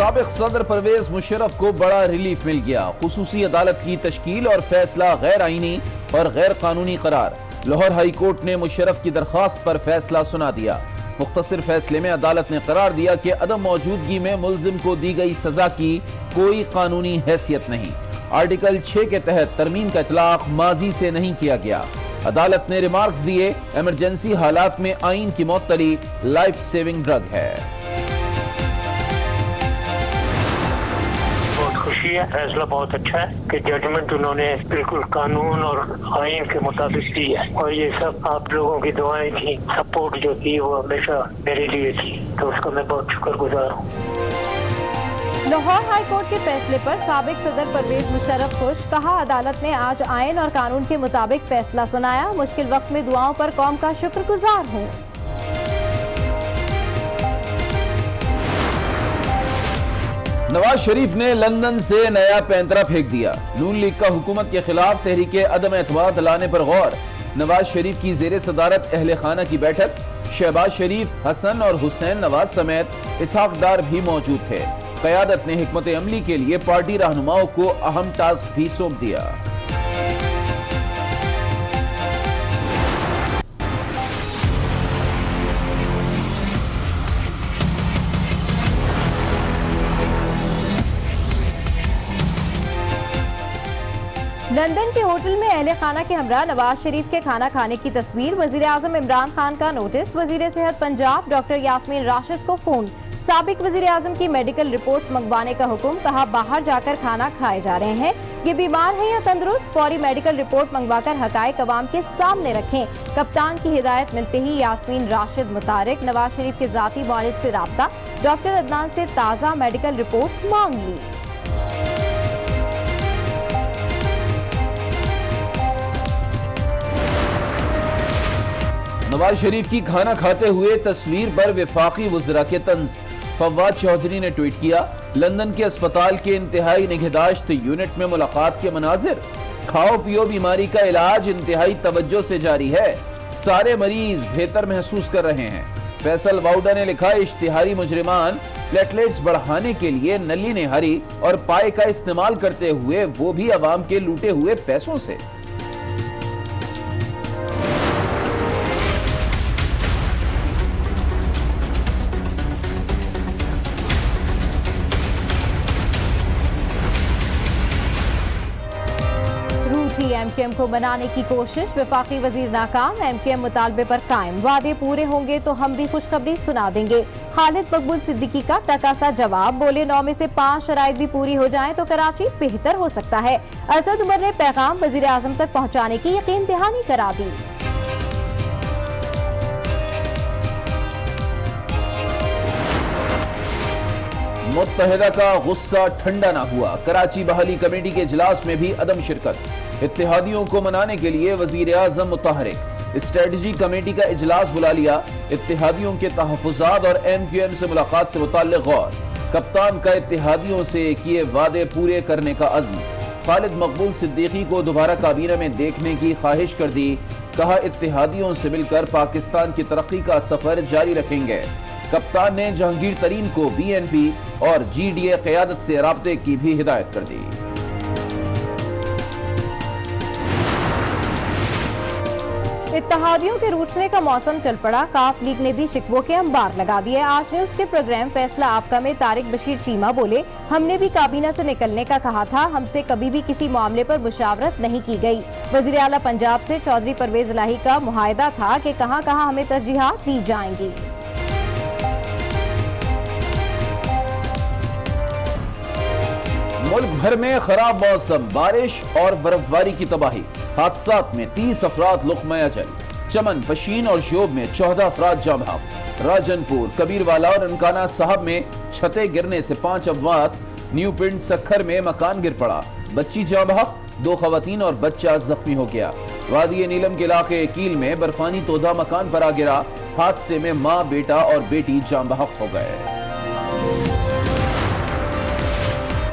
سابق صدر پرویز مشرف کو بڑا ریلیف مل گیا. خصوصی عدالت کی تشکیل اور فیصلہ غیر آئینی اور غیر قانونی قرار. لاہور ہائی کورٹ نے مشرف کی درخواست پر فیصلہ سنا دیا. مختصر فیصلے میں عدالت نے قرار دیا کہ عدم موجودگی میں ملزم کو دی گئی سزا کی کوئی قانونی حیثیت نہیں. آرٹیکل 6 کے تحت ترمیم کا اطلاق ماضی سے نہیں کیا گیا. عدالت نے ریمارکس دیے ایمرجنسی حالات میں آئین کی معطلی لائف سیونگ ڈرگ ہے. خوشی ہے، فیصلہ بہت اچھا ہے کہ ججمنٹ انہوں نے بالکل قانون اور آئین کے مطابق دی ہے، اور یہ سب آپ لوگوں کی دعائیں تھیں، سپورٹ جو تھی وہ ہمیشہ میرے لیے تھی، تو اس کا میں بہت شکر گزار ہوں. لاہور ہائی کورٹ کے فیصلے پر سابق صدر پرویز مشرف خوش. کہا عدالت نے آج آئین اور قانون کے مطابق فیصلہ سنایا. مشکل وقت میں دعاؤں پر قوم کا شکر گزار ہوں. نواز شریف نے لندن سے نیا پینترا پھینک دیا. نون لیگ کا حکومت کے خلاف تحریک عدم اعتماد لانے پر غور. نواز شریف کی زیر صدارت اہل خانہ کی بیٹھک. شہباز شریف، حسن اور حسین نواز سمیت اسحاق ڈار بھی موجود تھے. قیادت نے حکمت عملی کے لیے پارٹی رہنماؤں کو اہم ٹاسک بھی سونپ دیا. لندن کے ہوٹل میں اہل خانہ کے ہمراہ نواز شریف کے کھانا کھانے کی تصویر. وزیر اعظم عمران خان کا نوٹس. وزیر صحت پنجاب ڈاکٹر یاسمین راشد کو فون. سابق وزیر اعظم کی میڈیکل رپورٹس منگوانے کا حکم. کہا باہر جا کر کھانا کھائے جا رہے ہیں، یہ بیمار ہیں یا تندرست؟ فوری میڈیکل رپورٹ منگوا کر حقائق عوام کے سامنے رکھیں. کپتان کی ہدایت ملتے ہی یاسمین راشد متحرک. نواز شریف کے ذاتی معالج سے رابطہ. ڈاکٹر عدنان سے تازہ میڈیکل رپورٹ مانگ لی. نواز شریف کی کھانا کھاتے ہوئے تصویر پر وفاقی وزراء کے طنز. فواد چودھری نے ٹویٹ کیا، لندن کے اسپتال کے انتہائی نگہداشت یونٹ میں ملاقات کے مناظر. کھاؤ پیو بیماری کا علاج انتہائی توجہ سے جاری ہے، سارے مریض بہتر محسوس کر رہے ہیں. فیصل واؤڈا نے لکھا، اشتہاری مجرمان پلیٹلیٹس بڑھانے کے لیے نلی نہاری اور پائے کا استعمال کرتے ہوئے، وہ بھی عوام کے لوٹے ہوئے پیسوں سے. ایم کیو ایم کو بنانے کی کوشش. وفاقی وزیر ناکام. ایم کیو ایم مطالبے پر قائم. وعدے پورے ہوں گے تو ہم بھی خوشخبری سنا دیں گے. خالد مقبول صدیقی کا ٹکا سا جواب. بولے 9 میں سے 5 شرائط بھی پوری ہو جائیں تو کراچی بہتر ہو سکتا ہے. اسد عمر نے پیغام وزیر اعظم تک پہنچانے کی یقین دہانی کرا دی. متحدہ کا غصہ ٹھنڈا نہ ہوا. کراچی بحالی کمیٹی کے اجلاس میں بھی عدم شرکت. اتحادیوں کو منانے کے لیے وزیر اعظم متحرک. اسٹریٹجی کمیٹی کا اجلاس بلا لیا. اتحادیوں کے تحفظات اور ایم کیو ایم سے ملاقات سے متعلق غور. کپتان کا اتحادیوں سے کیے وعدے پورے کرنے کا عزم. خالد مقبول صدیقی کو دوبارہ کابینہ میں دیکھنے کی خواہش کر دی. کہا اتحادیوں سے مل کر پاکستان کی ترقی کا سفر جاری رکھیں گے. کپتان نے جہانگیر ترین کو بی این پی اور جی ڈی اے قیادت سے رابطے کی بھی ہدایت کر دی. اتحادیوں کے روٹنے کا موسم چل پڑا. کاف لیگ نے بھی شکووں کے انبار لگا دیے. آج نیوز کے پروگرام فیصلہ آپ کا میں طارق بشیر چیمہ بولے، ہم نے بھی کابینہ سے نکلنے کا کہا تھا، ہم سے کبھی بھی کسی معاملے پر مشاورت نہیں کی گئی. وزیر اعلیٰ پنجاب سے چودھری پرویز الہی کا معاہدہ تھا کہ کہاں کہاں ہمیں ترجیحات دی جائیں گی. ملک بھر میں خراب موسم، بارش اور برف باری کی تباہی. حادثات میں 30 افراد لقمہ اجل. چمن، پشین اور شوب میں 14 افراد جاں بحق. راجن پور، کبیر والا اور انکانہ صاحب میں چھتیں گرنے سے 5 اموات. نیو پنڈ سکھر میں مکان گر پڑا، بچی جاں بحق، 2 خواتین اور بچہ زخمی ہو گیا. وادی نیلم کے علاقے کیل میں برفانی تودہ مکان پر آ گرا. حادثے میں ماں، بیٹا اور بیٹی جاں بحق ہو گئے.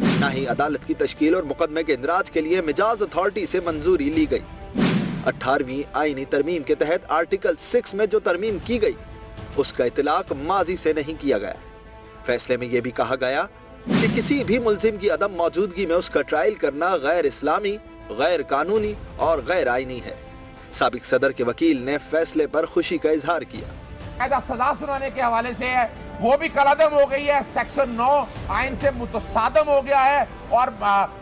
نہ ہی عدالت کی تشکیل اور مقدمے کے اندراج کے لیے مجاز اتھارٹی سے منظوری لی گئی۔ 18ویں آئینی ترمیم کے تحت آرٹیکل 6 میں جو ترمیم کی گئی اس کا اطلاق ماضی سے نہیں کیا گیا۔ فیصلے میں یہ بھی کہا گیا کہ کسی بھی ملزم کی عدم موجودگی میں اس کا ٹرائل کرنا غیر اسلامی، غیر قانونی اور غیر آئینی ہے۔ سابق صدر کے وکیل نے فیصلے پر خوشی کا اظہار کیا۔ سزا سنانے کے حوالے سے ہے وہ بھی کالعدم ہو گئی ہے، سیکشن 9 آئین سے متصادم ہو گیا ہے، اور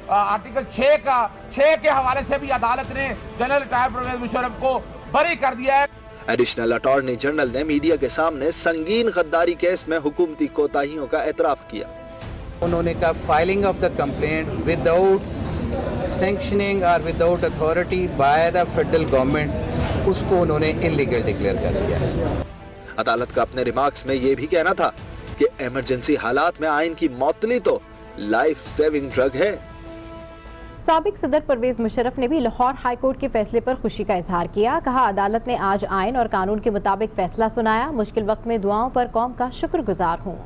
آرٹیکل 6 کے حوالے سے بھی عدالت نے جنرل ریٹائر پرویز مشرف کو بری کر دیا ہے۔ ایڈیشنل اٹارنی جنرل نے میڈیا کے سامنے سنگین غداری کیس میں حکومتی کوتاہیوں کا اعتراف کیا۔ انہوں نے کہا filing of the complaint without sanctioning اور without authority by the federal government, اس کو انہوں نے انلیگل ڈکلیئر کر دیا ہے۔ عدالت کا اپنے ریمارکس میں یہ بھی کہنا تھا کہ ایمرجنسی حالات میں آئین کی معطلی تو لائف سیونگ ڈرگ ہے۔ سابق صدر پرویز مشرف نے بھی لاہور ہائی کورٹ کے فیصلے پر خوشی کا اظہار کیا۔ کہا عدالت نے آج آئین اور قانون کے مطابق فیصلہ سنایا، مشکل وقت میں دعاؤں پر قوم کا شکر گزار ہوں۔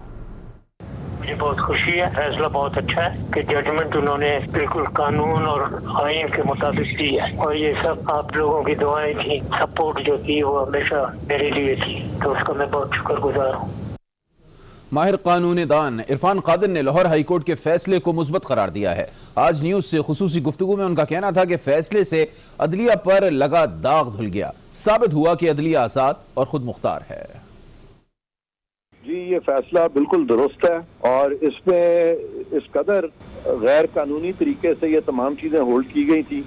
مجھے بہت خوشی ہے، فیصلہ بہت اچھا ہے کہ ججمنٹ انہوں نے بالکل قانون اور آئین کے مطابق دی ہے، اور یہ سب آپ لوگوں کی دعائیں تھیں، سپورٹ جو تھی وہ ہمیشہ میرے لیے تھی، تو اس کا میں بہت شکر گزار ہوں۔ ماہر قانون دان عرفان قادر نے لاہور ہائی کورٹ کے فیصلے کو مثبت قرار دیا ہے۔ آج نیوز سے خصوصی گفتگو میں ان کا کہنا تھا کہ فیصلے سے عدلیہ پر لگا داغ دھل گیا، ثابت ہوا کہ عدلیہ آزاد اور خود مختار ہے۔ جی یہ فیصلہ بالکل درست ہے، اور اس میں اس قدر غیر قانونی طریقے سے یہ تمام چیزیں ہولڈ کی گئی تھی،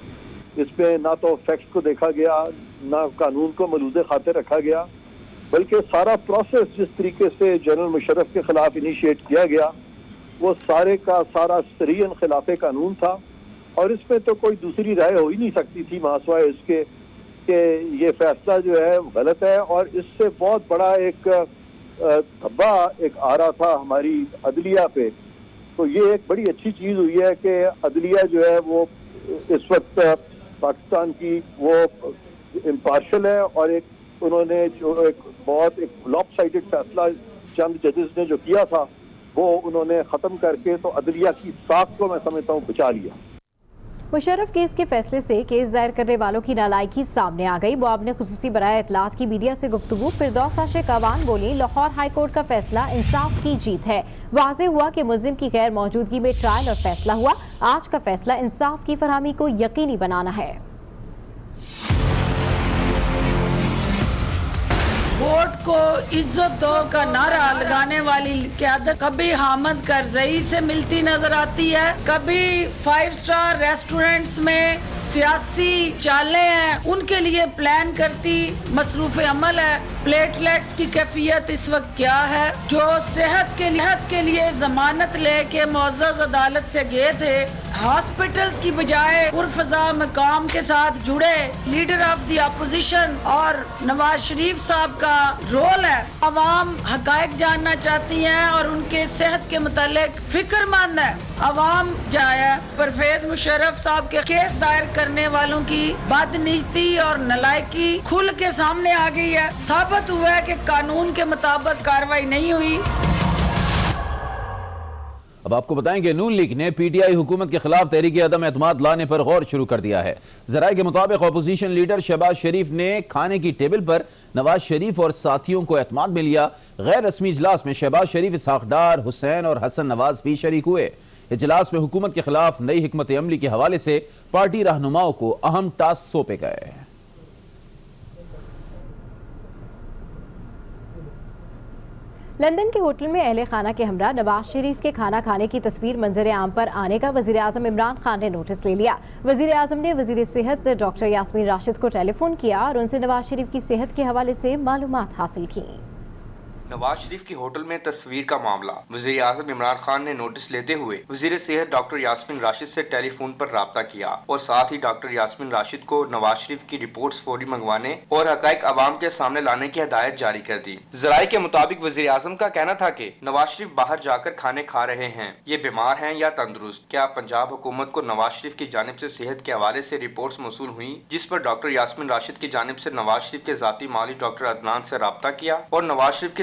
اس پہ نہ تو فیکٹس کو دیکھا گیا، نہ قانون کو ملوز خاطر رکھا گیا، بلکہ سارا پروسیس جس طریقے سے جنرل مشرف کے خلاف انیشیٹ کیا گیا وہ سارے کا سارا سریعاً خلاف قانون تھا، اور اس میں تو کوئی دوسری رائے ہو ہی نہیں سکتی تھی ماسوائے اس کے کہ یہ فیصلہ جو ہے غلط ہے، اور اس سے بہت بڑا ایک دھبا ایک آ رہا تھا ہماری عدلیہ پہ۔ تو یہ ایک بڑی اچھی چیز ہوئی ہے کہ عدلیہ جو ہے وہ اس وقت پاکستان کی وہ امپارشل ہے، اور ایک انہوں نے جو ایک بہت ایک لاپ سائڈڈ فیصلہ چند ججز نے جو کیا تھا وہ انہوں نے ختم کر کے تو عدلیہ کی ساکھ کو میں سمجھتا ہوں بچا لیا۔ مشرف کیس کے فیصلے سے کیس دائر کرنے والوں کی نالائکی سامنے آ گئی۔ معاون نے خصوصی برائے اطلاعات کی میڈیا سے گفتگو۔ فردوس عاشق اعوان بولی لاہور ہائی کورٹ کا فیصلہ انصاف کی جیت ہے۔ واضح ہوا کہ ملزم کی غیر موجودگی میں ٹرائل اور فیصلہ ہوا۔ آج کا فیصلہ انصاف کی فراہمی کو یقینی بنانا ہے۔ ووٹ کو عزت دو کا نعرہ لگانے والی قیادت کبھی حامد کرزئی سے ملتی نظر آتی ہے، کبھی 5 اسٹار ریسٹورنٹس میں سیاسی چالیں ہیں ان کے لیے پلان کرتی مصروف عمل ہے۔ پلیٹلیٹس کی کیفیت اس وقت کیا ہے؟ جو صحت کے لیے ضمانت لے کے معزز عدالت سے گئے تھے، ہاسپٹلز کی بجائے پرفضا مقام کے ساتھ جڑے لیڈر آف دی اپوزیشن اور نواز شریف صاحب کا رول ہے۔ عوام حقائق جاننا چاہتی ہیں اور ان کے صحت کے متعلق فکر مند ہے۔ عوام جایا پرویز مشرف صاحب کے کیس دائر کرنے والوں کی بدنیتی اور نالائکی کھل کے سامنے آ گئی ہے۔ ثابت ہوا ہے کہ قانون کے مطابق کارروائی نہیں ہوئی۔ اب آپ کو بتائیں کہ نون لیگ نے پی ٹی آئی حکومت کے خلاف تحریک عدم اعتماد لانے پر غور شروع کر دیا ہے۔ ذرائع کے مطابق اپوزیشن لیڈر شہباز شریف نے کھانے کی ٹیبل پر نواز شریف اور ساتھیوں کو اعتماد میں لیا۔ غیر رسمی اجلاس میں شہباز شریف، اسحاق ڈار، حسین اور حسن نواز بھی شریک ہوئے۔ اجلاس میں حکومت کے خلاف نئی حکمت عملی کے حوالے سے پارٹی رہنماؤں کو اہم ٹاسک سونپے گئے۔ لندن کے ہوٹل میں اہل خانہ کے ہمراہ نواز شریف کے کھانا کھانے کی تصویر منظر عام پر آنے کا وزیر اعظم عمران خان نے نوٹس لے لیا۔ وزیر اعظم نے وزیر صحت ڈاکٹر یاسمین راشد کو ٹیلی فون کیا اور ان سے نواز شریف کی صحت کے حوالے سے معلومات حاصل کی۔ نواز شریف کی ہوٹل میں تصویر کا معاملہ، وزیر اعظم عمران خان نے نوٹس لیتے ہوئے وزیر صحت ڈاکٹر یاسمین راشد سے ٹیلی فون پر رابطہ کیا اور ساتھ ہی ڈاکٹر یاسمین راشد کو نواز شریف کی رپورٹس فوری منگوانے اور حقائق عوام کے سامنے لانے کی ہدایت جاری کر دی۔ ذرائع کے مطابق وزیر اعظم کا کہنا تھا کہ نواز شریف باہر جا کر کھانے کھا رہے ہیں، یہ بیمار ہیں یا تندرست؟ کیا پنجاب حکومت کو نواز شریف کی جانب سے صحت کے حوالے سے رپورٹس موصول ہوئیں، جس پر ڈاکٹر یاسمین راشد کی جانب سے نواز شریف کے ذاتی مالی ڈاکٹر عدنان سے رابطہ کیا اور نواز شریف کی